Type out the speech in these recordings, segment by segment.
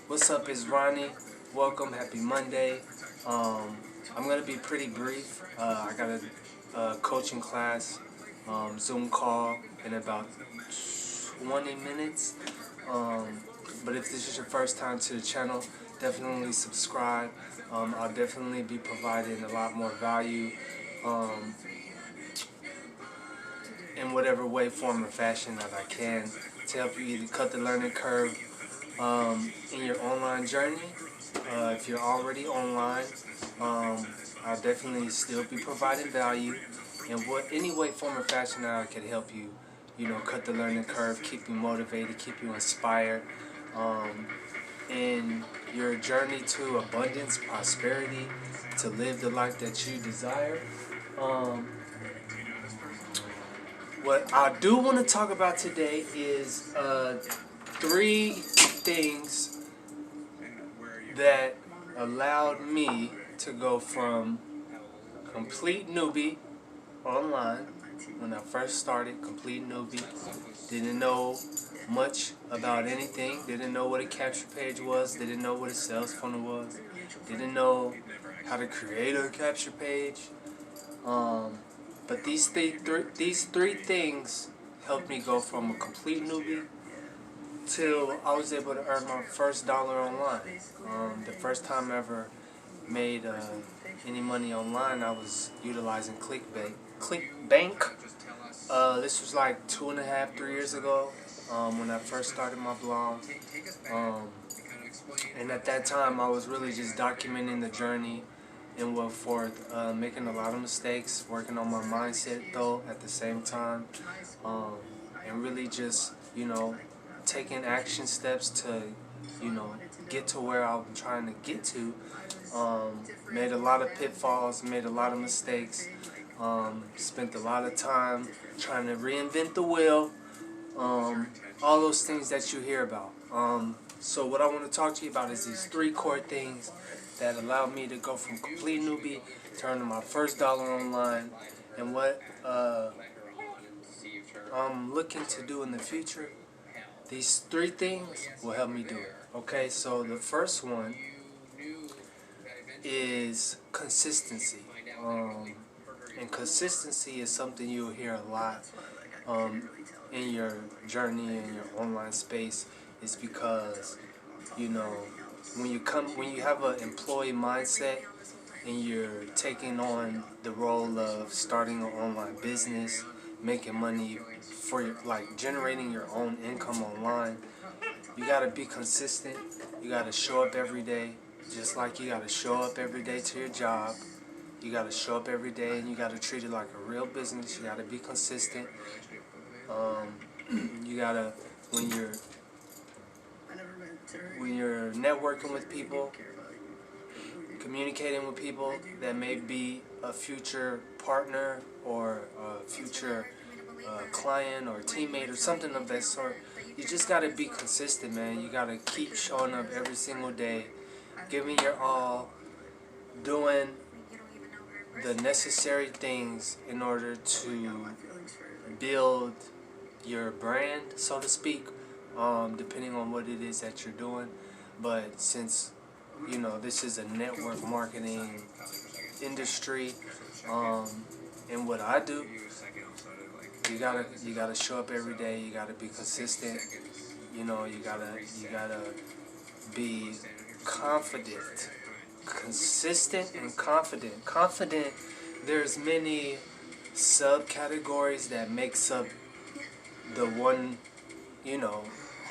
What's up, it's Ronnie. Welcome, happy Monday. I'm going to be pretty brief. I got a coaching class, Zoom call in about 20 minutes. But if this is your first time to the channel, definitely subscribe. I'll definitely be providing a lot more value in whatever way, form, or fashion that I can to help you either cut the learning curve in your online journey. If you're already online, I'll definitely still be providing value in any way, form, or fashion that I can help you, cut the learning curve, keep you motivated, keep you inspired in your journey to abundance, prosperity, to live the life that you desire. What I do want to talk about today is 3 things that allowed me to go from complete newbie online, when I first started, complete newbie, didn't know much about anything, didn't know what a capture page was, didn't know what a sales funnel was, didn't know how to create a capture page. But these three things helped me go from a complete newbie till I was able to earn my first dollar online. The first time I ever made any money online, I was utilizing ClickBank. This was like 2.5, 3 years ago when I first started my blog. And at that time, I was really just documenting the journey and went forth, making a lot of mistakes, working on my mindset though at the same time, and really just, taking action steps to, get to where I'm trying to get to. Made a lot of pitfalls, made a lot of mistakes, spent a lot of time trying to reinvent the wheel, all those things that you hear about. So what I want to talk to you about is these 3 core things that allowed me to go from complete newbie to earning my first dollar online, and what I'm looking to do in the future. These 3 things will help me do it. Okay, so the first one is consistency. And consistency is something you'll hear a lot in your journey in your online space. Is because, when you have an employee mindset and you're taking on the role of starting an online business, making money for generating your own income online, you gotta be consistent. You gotta show up every day, just like you gotta show up every day to your job. You gotta show up every day, and you gotta treat it like a real business. You gotta be consistent. You gotta, when you're networking with people, communicating with people that may be a future partner or a future client or teammate or something of that sort, you just gotta be consistent, man. You gotta keep showing up every single day, giving your all, doing the necessary things in order to build your brand, so to speak, depending on what it is that you're doing. But since this is a network marketing industry, and what I do, you gotta show up every day. You gotta be consistent. You gotta be confident, consistent, and confident. Confident. There's many subcategories that makes up the one,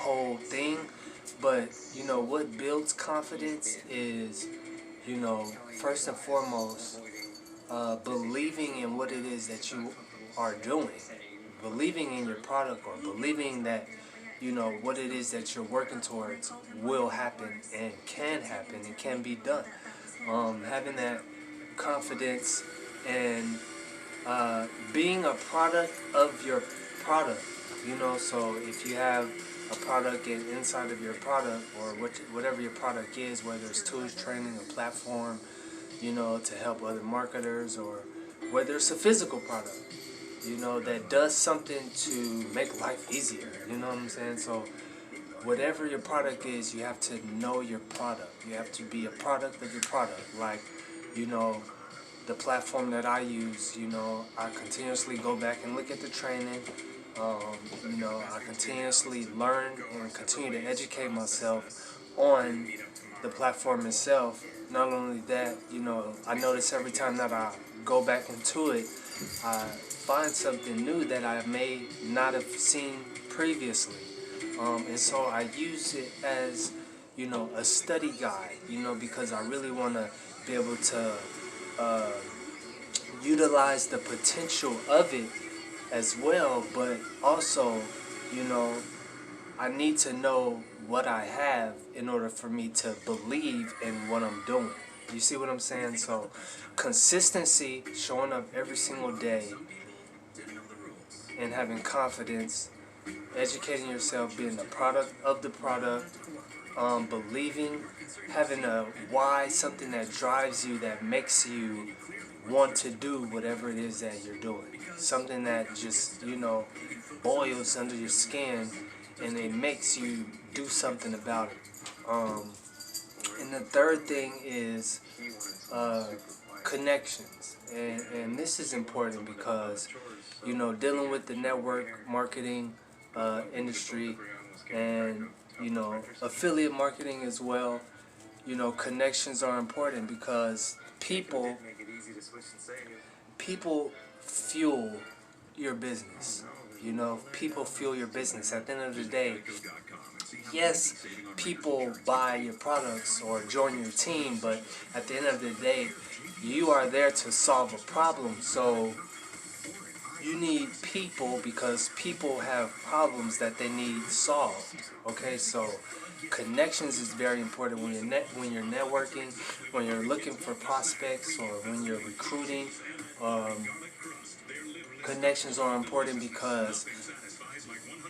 whole thing. But what builds confidence is, first and foremost, believing in what it is that you are doing, believing in your product, or believing that what it is that you're working towards will happen and can be done. Having that confidence and being a product of your product. So if you have a product inside of your product, or whatever your product is, whether it's tools, training, a platform, to help other marketers, or whether it's a physical product, that does something to make life easier. You know what I'm saying? So whatever your product is, you have to know your product. You have to be a product of your product. Like, you know, the platform that I use, you know, I continuously go back and look at the training. You know, I continuously learn and continue to educate myself on the platform itself. Not only that, you know, I notice every time that I go back into it, I find something new that I may not have seen previously. And so I use it as, you know, a study guide, you know, because I really want to be able to utilize the potential of it as well, but also, you know, I need to know what I have in order for me to believe in what I'm doing. You see what I'm saying? So consistency, showing up every single day and having confidence, educating yourself, being the product of the product, believing, having a why, something that drives you, that makes you want to do whatever it is that you're doing. Something that just, you know, boils under your skin and it makes you do something about it. And the third thing is connections. And this is important because, you know, dealing with the network marketing industry and, you know, affiliate marketing as well, you know, connections are important because people fuel your business. You know, people fuel your business. At the end of the day, yes, people buy your products or join your team, but at the end of the day, you are there to solve a problem. So you need people because people have problems that they need solved. Okay, so connections is very important when you're networking, when you're looking for prospects, or when you're recruiting. Connections are important because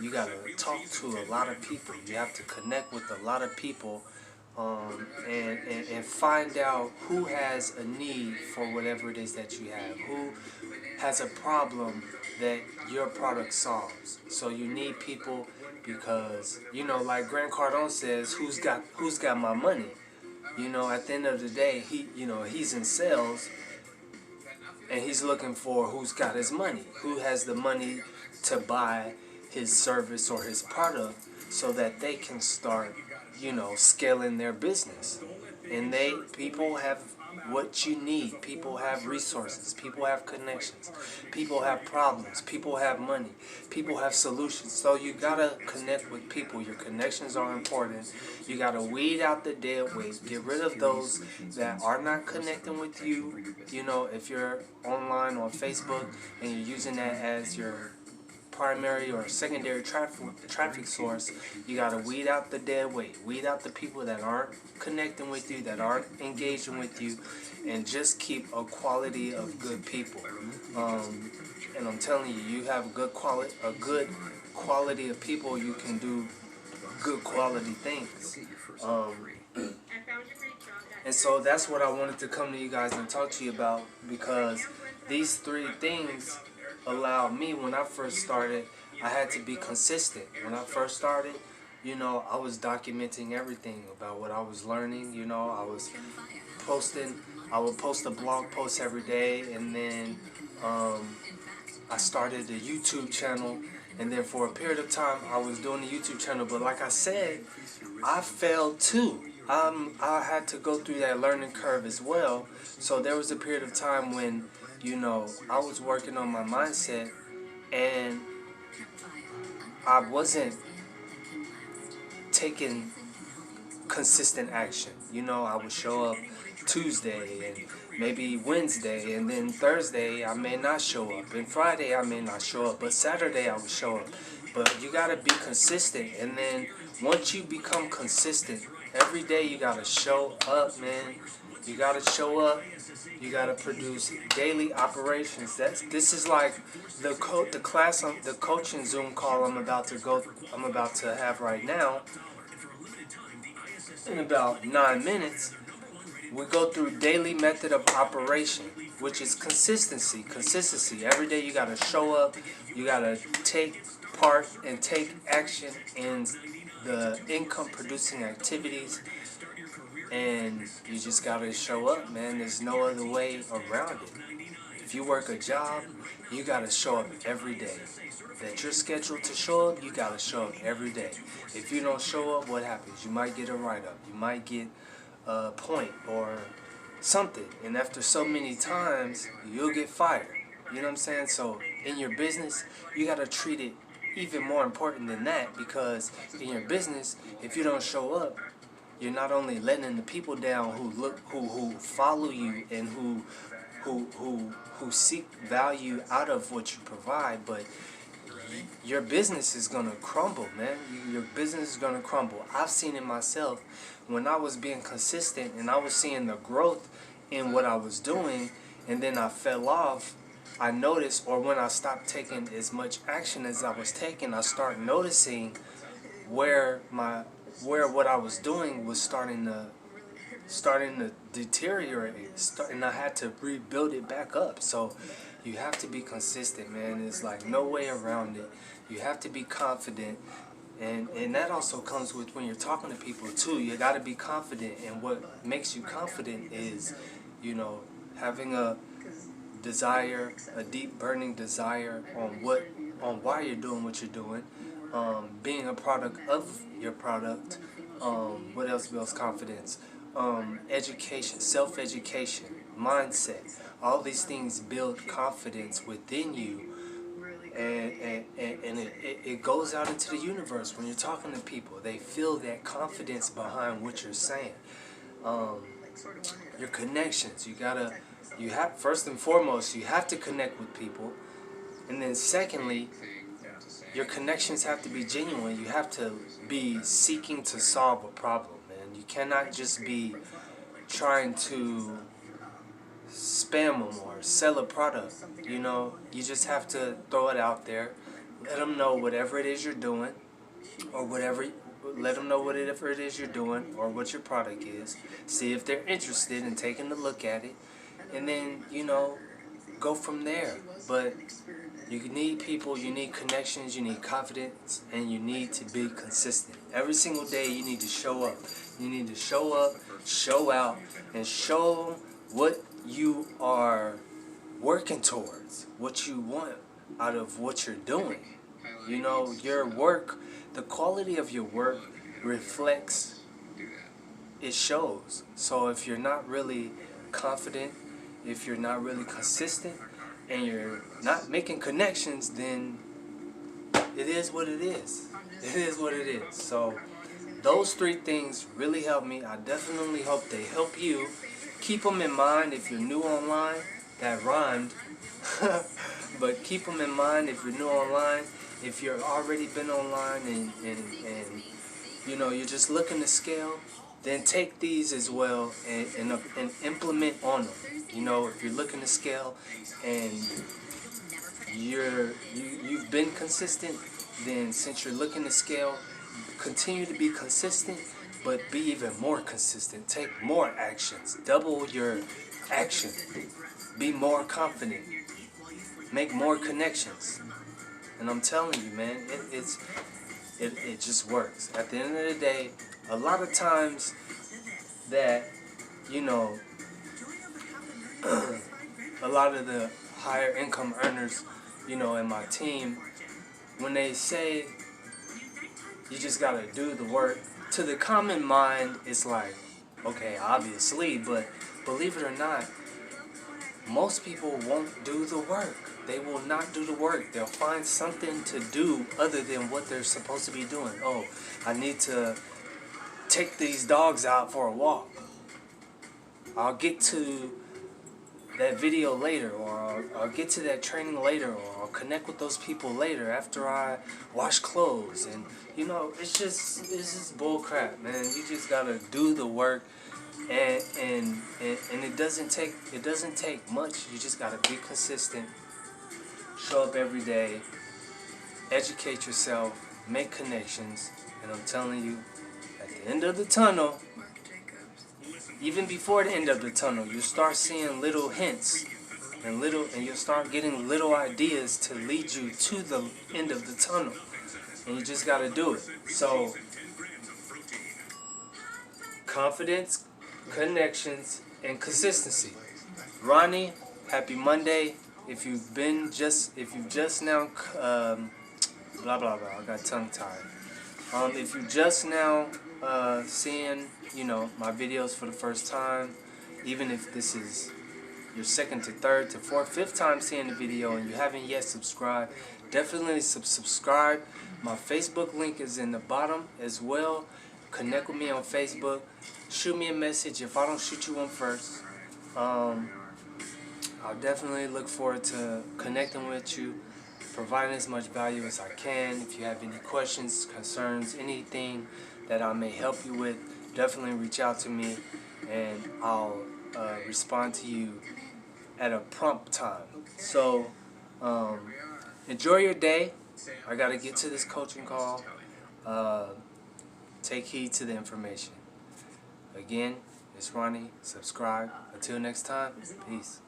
you gotta talk to a lot of people. You have to connect with a lot of people, and find out who has a need for whatever it is that you have, who has a problem that your product solves. So you need people because, you know, like Grant Cardone says, who's got my money? You know, at the end of the day, he's in sales and he's looking for who's got his money, who has the money to buy his service or his product so that they can start, you know, scaling their business. And people have what you need. People have resources. People have connections. People have problems. People have money. People have solutions. So you gotta connect with people. Your connections are important. You gotta weed out the dead weight. Get rid of those that are not connecting with you. You know, if you're online on Facebook and you're using that as your primary or secondary traffic source, you got to weed out the dead weight, weed out the people that aren't connecting with you, that aren't engaging with you, and just keep a quality of good people. And I'm telling you, you have a good quality of people, you can do good quality things. And so that's what I wanted to come to you guys and talk to you about, because these three things allowed me, when I first started, I had to be consistent. When I first started, you know, I was documenting everything about what I was learning. You know, I would post a blog post every day, and then I started a YouTube channel, and then for a period of time I was doing the YouTube channel, but like I said, I failed too. I had to go through that learning curve as well. So there was a period of time when, you know, I was working on my mindset and I wasn't taking consistent action. You know, I would show up Tuesday and maybe Wednesday, and then Thursday I may not show up, and Friday I may not show up, but Saturday I would show up. But you gotta be consistent, and then once you become consistent, every day you gotta show up, man. You gotta show up. You gotta produce daily operations. This is like the coaching Zoom call I'm about to have right now. In about 9 minutes, we go through daily method of operation, which is consistency. Consistency. Every day you gotta show up. You gotta take part and take action in the income producing activities, and you just gotta show up, man. There's no other way around it. If you work a job, you gotta show up every day. That you're scheduled to show up, you gotta show up every day. If you don't show up, what happens? You might get a write-up. You might get a point or something. And after so many times, you'll get fired. You know what I'm saying? So in your business, you gotta treat it even more important than that, because in your business, if you don't show up, you're not only letting the people down who follow you and who seek value out of what you provide, but your business is gonna crumble, man. Your business is gonna crumble. I've seen it myself when I was being consistent and I was seeing the growth in what I was doing, and then I fell off. I noticed, or when I stopped taking as much action as I was taking, I started noticing where what I was doing was starting to deteriorate, and I had to rebuild it back up. So you have to be consistent, man. There's like no way around it. You have to be confident, and that also comes with when you're talking to people too. You got to be confident, and what makes you confident is, you know, having a desire, a deep burning desire on why you're doing what you're doing, being a product of your product. What else builds confidence? Education, self-education, mindset. All these things build confidence within you, and it goes out into the universe. When you're talking to people, they feel that confidence behind what you're saying. Your connections, you have, first and foremost, you have to connect with people, and then secondly, your connections have to be genuine. You have to be seeking to solve a problem, man. You cannot just be trying to spam them or sell a product. You know, you just have to throw it out there. Let them know whatever it is you're doing, or let them know whatever it is you're doing or what your product is. See if they're interested in taking a look at it, and then, you know, go from there. But you need people, you need connections, you need confidence, and you need to be consistent. Every single day you need to show up. You need to show up, show out, and show what you are working towards, what you want out of what you're doing. You know, your work, the quality of your work reflects, it shows. So if you're not really confident, if you're not really consistent, and you're not making connections, then it is what it is. It is what it is. So those three things really help me. I definitely hope they help you. Keep them in mind if you're new online. That rhymed. But keep them in mind if you're new online. If you're already been online and you know, you're just looking to scale, then take these as well and implement on them. You know, if you're looking to scale and you've been consistent, then since you're looking to scale, continue to be consistent, but be even more consistent. Take more actions. Double your action. Be more confident. Make more connections. And I'm telling you, man, it just works. At the end of the day, a lot of times that, you know, a lot of the higher income earners, you know, in my team, when they say you just gotta do the work, to the common mind, it's like, okay, obviously, but believe it or not, most people won't do the work. They will not do the work. They'll find something to do other than what they're supposed to be doing. Oh, I need to take these dogs out for a walk. I'll get to that video later, or I'll get to that training later, or I'll connect with those people later after I wash clothes. And you know, it's just bull crap, man. You just gotta do the work, and it doesn't take much. You just gotta be consistent, show up every day, educate yourself, make connections, and I'm telling you, at the end of the tunnel, even before the end of the tunnel, you start seeing little hints and you'll start getting little ideas to lead you to the end of the tunnel. And you just gotta do it. So confidence, connections, and consistency. Ronnie, happy Monday. If you've just now, blah blah blah, I got tongue tied. If you just now seeing, my videos for the first time, even if this is your second to third to fourth, fifth time seeing the video and you haven't yet subscribed, definitely subscribe. My Facebook link is in the bottom as well. Connect with me on Facebook. Shoot me a message if I don't shoot you one first. I'll definitely look forward to connecting with you, providing as much value as I can. If you have any questions, concerns, anything that I may help you with, definitely reach out to me and I'll respond to you at a prompt time. So enjoy your day. I got to get to this coaching call. Take heed to the information. Again, it's Ronnie. Subscribe. Until next time, peace.